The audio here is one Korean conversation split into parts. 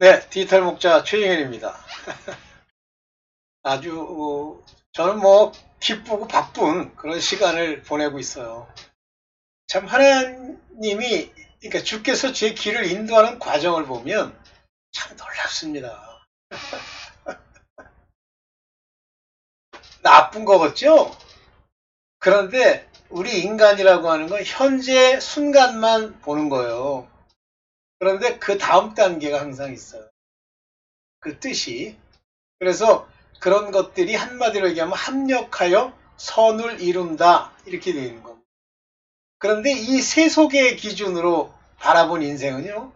네, 디지털 목자 최영현입니다. 아주 저는 뭐 기쁘고 바쁜 그런 시간을 보내고 있어요. 참 하나님이 그러니까 주께서 제 길을 인도하는 과정을 보면 참 놀랍습니다. 나쁜 거 같죠? 그런데 우리 인간이라고 하는 건 현재 순간만 보는 거예요. 그런데 그 다음 단계가 항상 있어요. 그 뜻이. 그래서 그런 것들이 한마디로 얘기하면 합력하여 선을 이룬다 이렇게 되어 있는 겁니다. 그런데 이 세속의 기준으로 바라본 인생은요,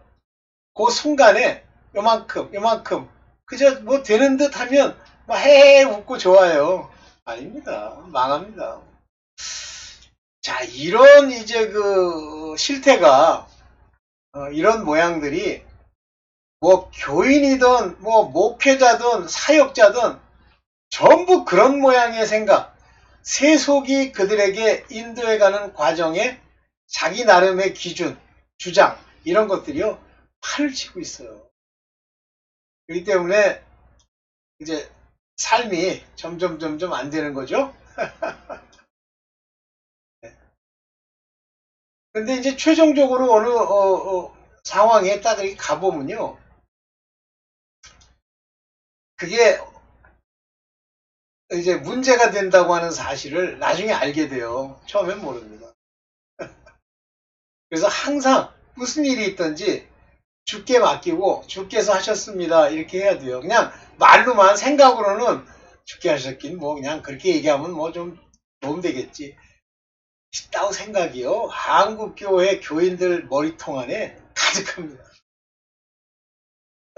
그 순간에 요만큼 그저 뭐 되는 듯 하면 막 헤헤 웃고 좋아요. 아닙니다. 망합니다. 자, 이런 이제 그 실태가 이런 모양들이 뭐 교인이든 뭐 목회자든 사역자든 전부 그런 모양의 생각, 세속이 그들에게 인도해가는 과정에 자기 나름의 기준, 주장 이런 것들이요 판을 치고 있어요. 그렇기 때문에 이제 삶이 점점 안 되는 거죠. 근데 이제 최종적으로 어느 상황에 딱 이렇게 가보면요, 그게 이제 문제가 된다고 하는 사실을 나중에 알게 돼요. 처음엔 모릅니다. 그래서 항상 무슨 일이 있든지 주께 맡기고 주께서 하셨습니다 이렇게 해야 돼요. 그냥 말로만 생각으로는 주께 하셨긴 뭐 그냥 그렇게 얘기하면 뭐 좀 도움되겠지 싶다고 생각이요. 한국교회 교인들 머리통 안에 가득합니다.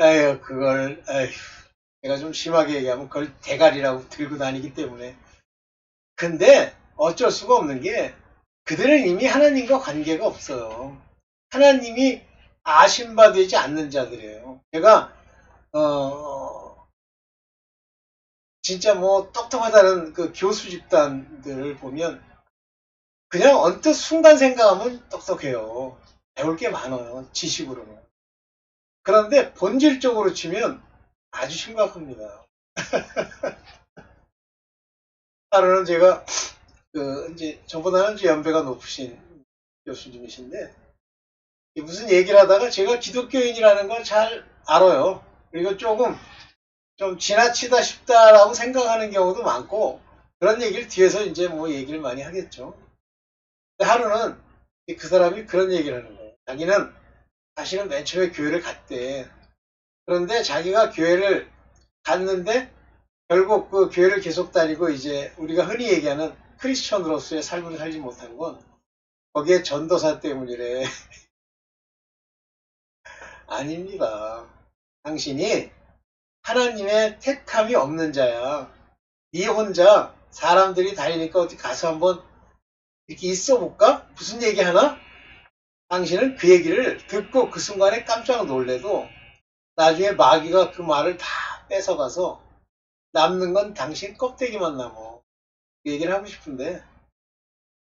에휴 그걸 에휴 내가 좀 심하게 얘기하면 그걸 대가리라고 들고 다니기 때문에. 근데 어쩔 수가 없는 게 그들은 이미 하나님과 관계가 없어요. 하나님이 아심바 되지 않는 자들이에요. 제가 진짜 뭐 똑똑하다는 그 교수 집단들을 보면 그냥 언뜻 순간 생각하면 똑똑해요. 배울 게 많아요. 지식으로는. 그런데 본질적으로 치면 아주 심각합니다. 하루는 제가 그 이제 저보다는 연배가 높으신 교수님이신데 무슨 얘기를 하다가 제가 기독교인이라는 걸 잘 알아요. 그리고 조금 좀 지나치다 싶다라고 생각하는 경우도 많고 그런 얘기를 뒤에서 이제 뭐 얘기를 많이 하겠죠. 근데 하루는 그 사람이 그런 얘기를 하는 거예요. 자기는 사실은 맨 처음에 교회를 갔대. 그런데 자기가 교회를 갔는데 결국 그 교회를 계속 다니고 이제 우리가 흔히 얘기하는 크리스천으로서의 삶을 살지 못한 건 거기에 전도사 때문이래. 아닙니다. 당신이 하나님의 택함이 없는 자야. 네 혼자 사람들이 다니니까 어디 가서 한번 이렇게 있어 볼까? 무슨 얘기 하나? 당신은 그 얘기를 듣고 그 순간에 깜짝 놀래도 나중에 마귀가 그 말을 다 뺏어가서 남는 건 당신 껍데기만 남어. 그 얘기를 하고 싶은데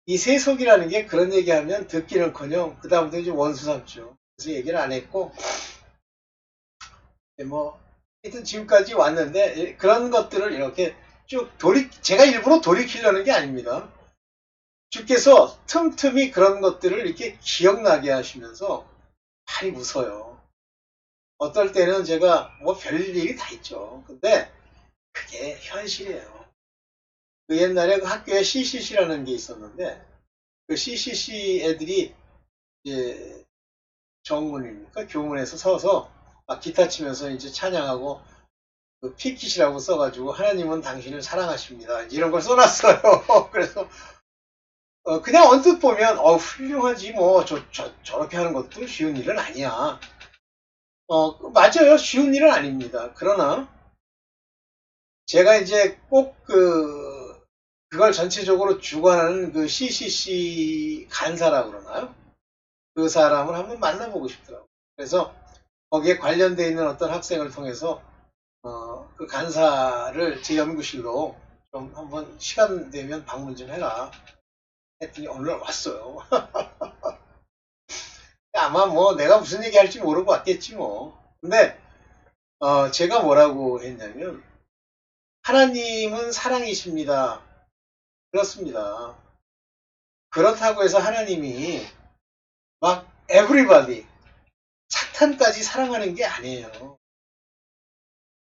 이 세속이라는 게 그런 얘기하면 듣기는커녕 그 다음부터 이제 원수 삼죠. 그래서 얘기를 안 했고 뭐 하여튼 지금까지 왔는데 그런 것들을 이렇게 쭉 제가 일부러 돌이키려는 게 아닙니다. 주께서 틈틈이 그런 것들을 이렇게 기억나게 하시면서 많이 웃어요. 어떨 때는 제가 뭐 별일이 다 있죠. 근데 그게 현실이에요. 그 옛날에 그 학교에 CCC라는 게 있었는데 그 CCC 애들이 이제 정문입니까? 교문에서 서서 막 기타 치면서 이제 찬양하고 그 피킷이라고 써가지고 하나님은 당신을 사랑하십니다. 이런 걸 써놨어요. 그래서 그냥 언뜻 보면 훌륭하지 뭐 저렇게 하는 것도 쉬운 일은 아니야. 맞아요. 쉬운 일은 아닙니다. 그러나 제가 이제 꼭 그걸 전체적으로 주관하는 그 CCC 간사라고 그러나요? 그 사람을 한번 만나보고 싶더라고요. 그래서 거기에 관련되어 있는 어떤 학생을 통해서 그 간사를 제 연구실로 좀 한번 시간 되면 방문 좀 해라. 했더니 오늘 왔어요. 아마 뭐 내가 무슨 얘기 할지 모르고 왔겠지 뭐. 근데 제가 뭐라고 했냐면, 하나님은 사랑이십니다. 그렇습니다. 그렇다고 해서 하나님이 막 everybody, 사탄까지 사랑하는 게 아니에요.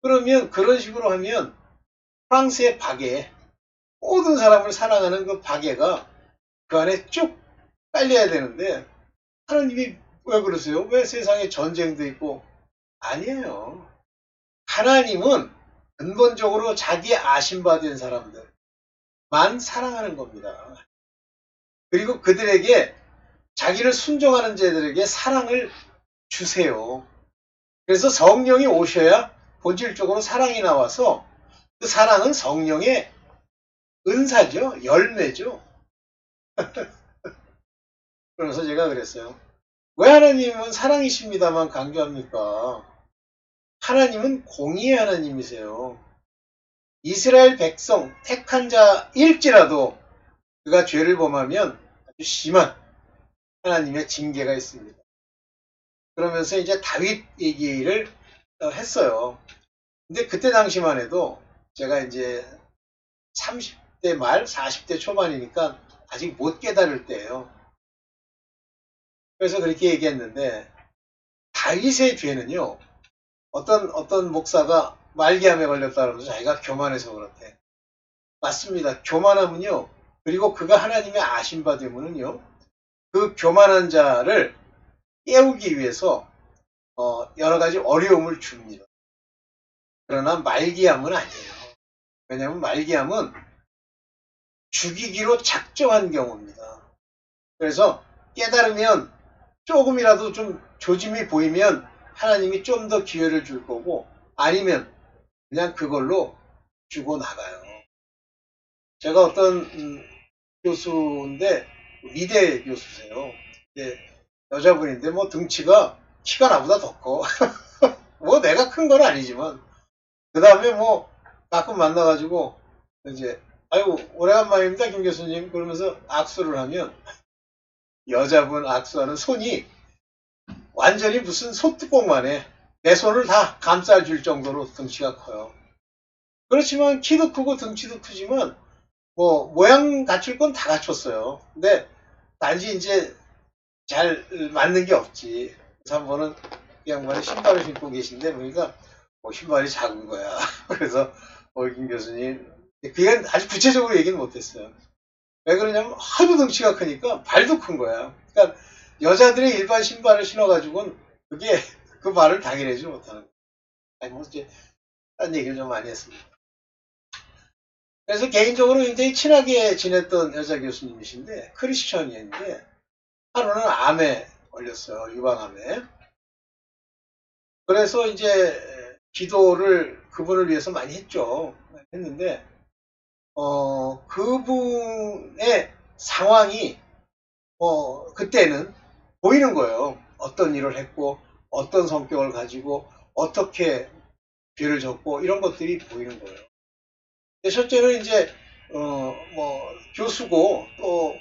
그러면 그런 식으로 하면 프랑스의 박애, 모든 사람을 사랑하는 그 박애가 그 안에 쭉 깔려야 되는데 하나님이 왜 그러세요? 왜 세상에 전쟁도 있고? 아니에요. 하나님은 근본적으로 자기 아심받은 사람들만 사랑하는 겁니다. 그리고 그들에게 자기를 순종하는 자들에게 사랑을 주세요. 그래서 성령이 오셔야 본질적으로 사랑이 나와서 그 사랑은 성령의 은사죠. 열매죠. 그래서 제가 그랬어요. 왜 하나님은 사랑이십니다만 강조합니까? 하나님은 공의의 하나님이세요. 이스라엘 백성 택한 자일지라도 그가 죄를 범하면 아주 심한 하나님의 징계가 있습니다. 그러면서 이제 다윗 얘기를 했어요. 근데 그때 당시만 해도 제가 이제 30대 말 40대 초반이니까 아직 못 깨달을 때예요. 그래서 그렇게 얘기했는데 다윗의 죄는요. 어떤 목사가 말기암에 걸렸다 그러면서 자기가 교만해서 그렇대. 맞습니다. 교만하면요. 그리고 그가 하나님의 아심받으면요. 그 교만한 자를 깨우기 위해서 여러 가지 어려움을 줍니다. 그러나 말기암은 아니에요. 왜냐하면 말기암은 죽이기로 작정한 경우입니다. 그래서 깨달으면 조금이라도 좀 조짐이 보이면 하나님이 좀 더 기회를 줄 거고 아니면 그냥 그걸로 죽어나가요. 제가 어떤 교수인데 미대 교수세요. 여자분인데 뭐 등치가 키가 나보다 더 커. 뭐 내가 큰 건 아니지만 그 다음에 뭐 가끔 만나가지고 이제 아유 오래간만입니다 김 교수님 그러면서 악수를 하면 여자분 악수하는 손이 완전히 무슨 소뚜껑만 해. 내 손을 다 감싸줄 정도로 등치가 커요. 그렇지만 키도 크고 등치도 크지만 뭐 모양 갖출 건 다 갖췄어요. 근데 단지 이제 잘 맞는 게 없지. 그래서 한 번은 그 양반이 신발을 신고 계신데 보니까 신발이 작은 거야. 그래서 김 교수님 그게 아주 구체적으로 얘기는 못했어요. 왜 그러냐면 하도 등치가 크니까 발도 큰 거야. 그러니까 여자들이 일반 신발을 신어가지고는 그게 그 발을 당해내지 못하는 거야. 아니 뭐 이제 딴 얘기를 좀 많이 했습니다. 그래서 개인적으로 굉장히 친하게 지냈던 여자 교수님이신데 크리스천이었는데 하루는 암에 걸렸어요. 유방암에. 그래서 이제 기도를 그분을 위해서 많이 했죠. 했는데 그분의 상황이 그때는 보이는 거예요. 어떤 일을 했고 어떤 성격을 가지고 어떻게 죄를 졌고 이런 것들이 보이는 거예요. 첫째는 이제 뭐 교수고 또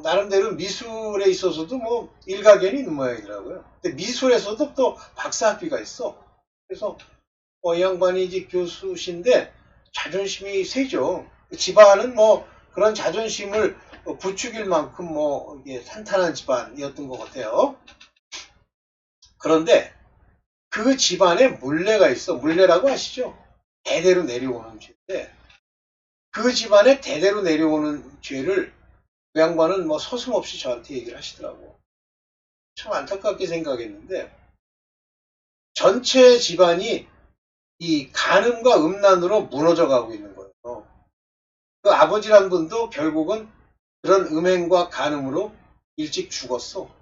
나름대로 미술에 있어서도 뭐 일가견이 있는 모양이더라고요. 근데 미술에서도 또 박사학위가 있어. 그래서 이 양반이 이제 교수신데 자존심이 세죠. 집안은 뭐 그런 자존심을 부추길 만큼 뭐 이게 탄탄한 집안이었던 것 같아요. 그런데 그 집안에 물레가 있어. 물레라고 아시죠? 대대로 내려오는 죄인데 그 집안에 대대로 내려오는 죄를 그 양반은 뭐 서슴없이 저한테 얘기를 하시더라고. 참 안타깝게 생각했는데 전체 집안이 이 간음과 음란으로 무너져 가고 있는 거예요. 그 아버지란 분도 결국은 그런 음행과 간음으로 일찍 죽었어.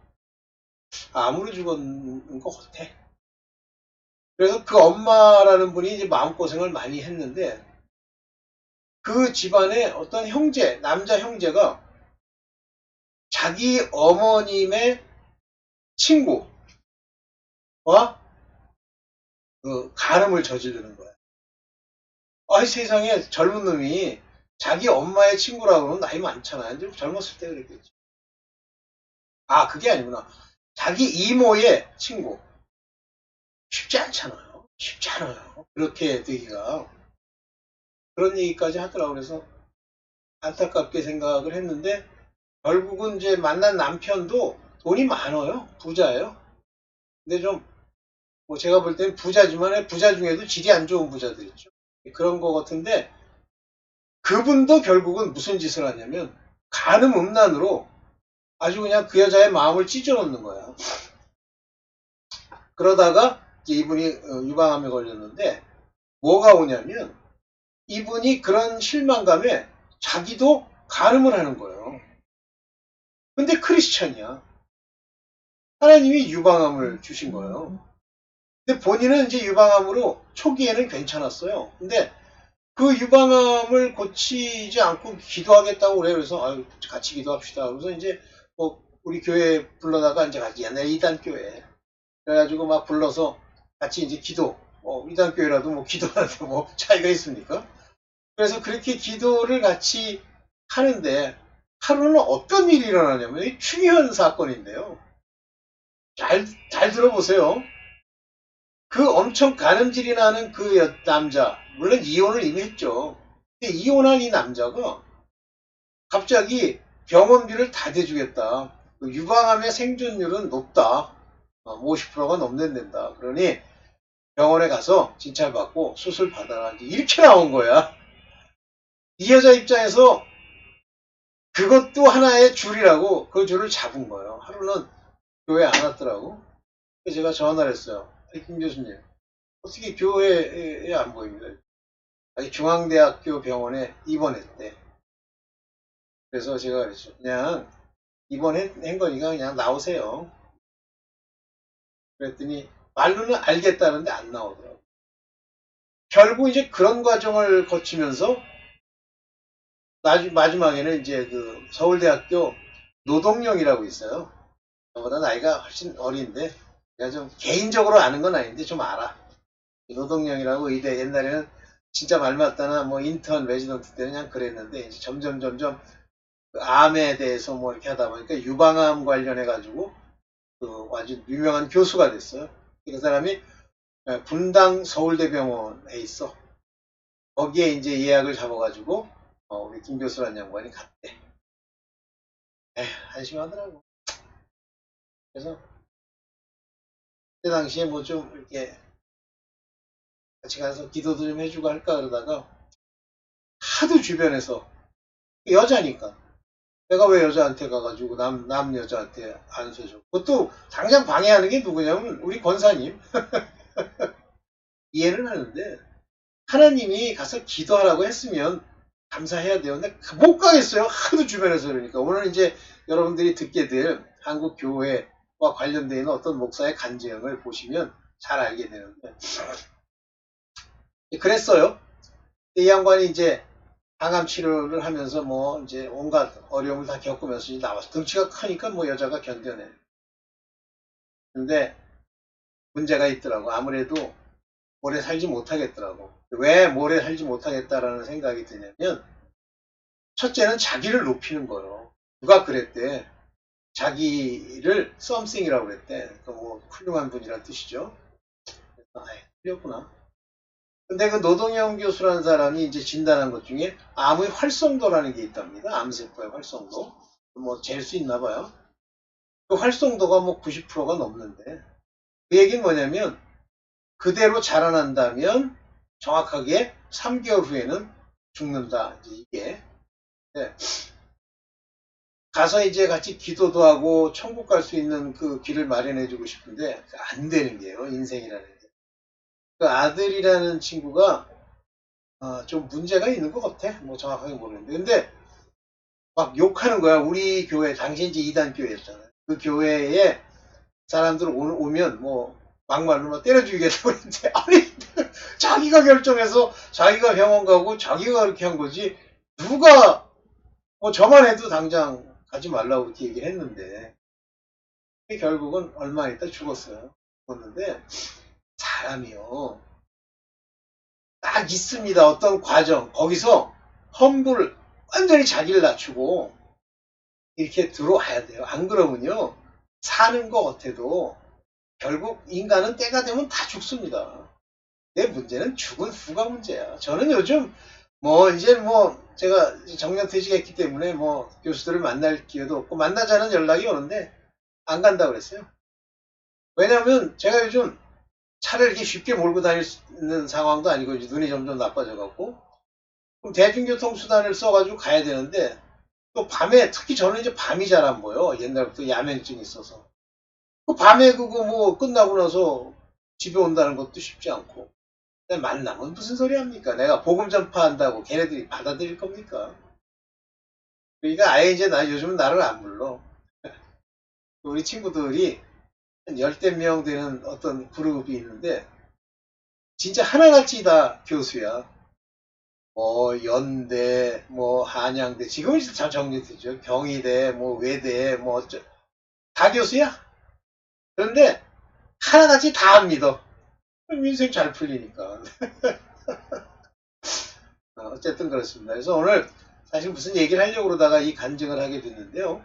암으로 죽었는 것 같아. 그래서 그 엄마라는 분이 이제 마음고생을 많이 했는데 그 집안에 어떤 형제, 남자 형제가 자기 어머님의 친구와 그 간음을 저지르는 거야. 아이 세상에 젊은 놈이 자기 엄마의 친구라고는 나이 많잖아. 이제 젊었을 때 그랬겠지. 아 그게 아니구나. 자기 이모의 친구. 쉽지 않잖아요. 쉽지 않아요. 그렇게 되기가. 그런 얘기까지 하더라고요. 그래서 안타깝게 생각을 했는데, 결국은 이제 만난 남편도 돈이 많아요. 부자예요. 근데 좀, 뭐 제가 볼 때는 부자지만 부자 중에도 질이 안 좋은 부자들 있죠. 그런 거 같은데, 그분도 결국은 무슨 짓을 하냐면, 간음음란으로 아주 그냥 그 여자의 마음을 찢어놓는 거야. 그러다가 이제 이분이 유방암에 걸렸는데, 뭐가 오냐면, 이분이 그런 실망감에 자기도 간음을 하는 거예요. 근데 크리스찬이야. 하나님이 유방암을 주신 거예요. 근데 본인은 이제 유방암으로 초기에는 괜찮았어요. 근데 그 유방암을 고치지 않고 기도하겠다고 그래요. 그래서 같이 기도합시다. 그래서 이제 뭐 우리 교회 불러다가 이제 같이 옛날 이단 교회 그래가지고 막 불러서 같이 이제 기도. 이단 교회라도 뭐 기도하는데 뭐 차이가 있습니까? 그래서 그렇게 기도를 같이 하는데 하루는 어떤 일이 일어나냐면 중요한 사건인데요. 잘 들어보세요. 그 엄청 가늠질이 나는 그 남자, 물론 이혼을 이미 했죠. 근데 이혼한 이 남자가 갑자기 병원비를 다 대주겠다. 유방암의 생존율은 높다. 50%가 넘는다. 그러니 병원에 가서 진찰받고 수술 받아라. 이렇게 나온 거야. 이 여자 입장에서 그것도 하나의 줄이라고 그 줄을 잡은 거예요. 하루는 교회 안 왔더라고. 그래서 제가 전화를 했어요. 김 교수님, 어떻게 교회에 안 보입니다. 중앙대학교 병원에 입원했대. 그래서 제가 그랬죠. 그냥 입원한 거니까 그냥 나오세요. 그랬더니 말로는 알겠다는데 안 나오더라고. 결국 이제 그런 과정을 거치면서 마지막에는 이제 그 서울대학교 노동령이라고 있어요. 저보다 나이가 훨씬 어린데 내가 좀 개인적으로 아는 건 아닌데 좀 알아. 노동령이라고 의대 옛날에는 진짜 말 맞다나 뭐 인턴 레지던트 때는 그냥 그랬는데 이제 점점 그 암에 대해서 뭐 이렇게 하다 보니까 유방암 관련해 가지고 그 아주 유명한 교수가 됐어요. 그 사람이 분당 서울대병원에 있어. 거기에 이제 예약을 잡아가지고 우리 김 교수라는 양반이 갔대. 한심하더라고. 그래서 그때 당시에 뭐 좀 이렇게 같이 가서 기도도 좀 해주고 할까 그러다가 하도 주변에서 여자니까 내가 왜 여자한테 가가지고 남 여자한테 안 서줘. 그것도 당장 방해하는 게 누구냐면 우리 권사님. 이해는 하는데 하나님이 가서 기도하라고 했으면 감사해야 돼요. 근데 못 가겠어요. 하도 주변에서 그러니까. 오늘 이제 여러분들이 듣게 될 한국 교회와 관련되어 있는 어떤 목사의 간증을 보시면 잘 알게 되는데 그랬어요. 이 양반이 이제 항암 치료를 하면서 뭐 이제 온갖 어려움을 다 겪으면서 이제 나와서 덩치가 크니까 뭐 여자가 견뎌내. 근데 문제가 있더라고. 아무래도 오래 살지 못하겠더라고. 왜 오래 살지 못하겠다라는 생각이 드냐면 첫째는 자기를 높이는 거예요. 누가 그랬대. 자기를 썸씽이라고 그랬대. 뭐 훌륭한 분이란 뜻이죠. 틀렸구나. 근데 그 노동영 교수라는 사람이 이제 진단한 것 중에 암의 활성도라는 게 있답니다. 암세포의 활성도. 뭐 잴 수 있나 봐요. 그 활성도가 뭐 90%가 넘는데 그 얘기는 뭐냐면 그대로 자라난다면 정확하게 3개월 후에는 죽는다. 이제 이게. 네. 가서 이제 같이 기도도 하고 천국 갈 수 있는 그 길을 마련해 주고 싶은데 안 되는 게요. 인생이라는 게. 그 아들이라는 친구가 좀 문제가 있는 것 같아. 뭐 정확하게 모르는데. 근데 막 욕하는 거야. 우리 교회, 당시 이제 이단 교회였잖아요. 그 교회에 사람들 오면 뭐 막말로 막 때려 죽이겠다고 그랬는데 아니 자기가 결정해서 자기가 병원 가고 자기가 그렇게 한 거지 누가 뭐 저만 해도 당장 가지 말라고 그렇게 얘기를 했는데 결국은 얼마 있다 죽었어요. 죽었는데 사람이요. 딱 있습니다. 어떤 과정. 거기서 험불 완전히 자기를 낮추고 이렇게 들어와야 돼요. 안 그러면요. 사는 것 같아도 결국 인간은 때가 되면 다 죽습니다. 내 문제는 죽은 후가 문제야. 저는 요즘 이제 제가 정년퇴직했기 때문에 교수들을 만날 기회도 없고 만나자는 연락이 오는데 안 간다고 그랬어요. 왜냐면 제가 요즘 차를 이렇게 쉽게 몰고 다닐 수 있는 상황도 아니고 눈이 점점 나빠져 갖고 그럼 대중교통수단을 써가지고 가야 되는데 또 밤에 특히 저는 이제 밤이 잘 안 보여. 옛날부터 야맹증이 있어서. 그 밤에 그거 끝나고 나서 집에 온다는 것도 쉽지 않고 만나면 무슨 소리 합니까? 내가 복음 전파한다고 걔네들이 받아들일 겁니까? 그러니까 아예 이제 요즘은 나를 안 불러. 우리 친구들이 한 열댓 명 되는 어떤 그룹이 있는데 진짜 하나같이 다 교수야. 연대, 한양대, 지금은 진짜 잘 정리되죠. 경희대, 외대, 다 교수야. 그런데 하나같이 다 안 믿어. 그럼 인생 잘 풀리니까. 어쨌든 그렇습니다. 그래서 오늘 사실 무슨 얘기를 하려고 그러다가 이 간증을 하게 됐는데요.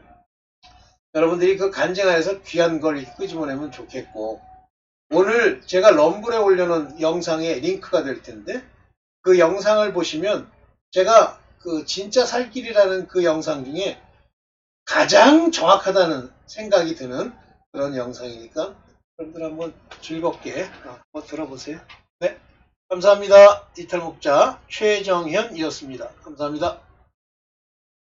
여러분들이 그 간증 안에서 귀한 걸 끄집어내면 좋겠고, 오늘 제가 럼블에 올려놓은 영상에 링크가 될 텐데, 그 영상을 보시면 제가 그 진짜 살 길이라는 그 영상 중에 가장 정확하다는 생각이 드는 그런 영상이니까 여러분들 한번 즐겁게 한번 들어보세요. 네, 감사합니다. 디지털 목자 최정현이었습니다. 감사합니다.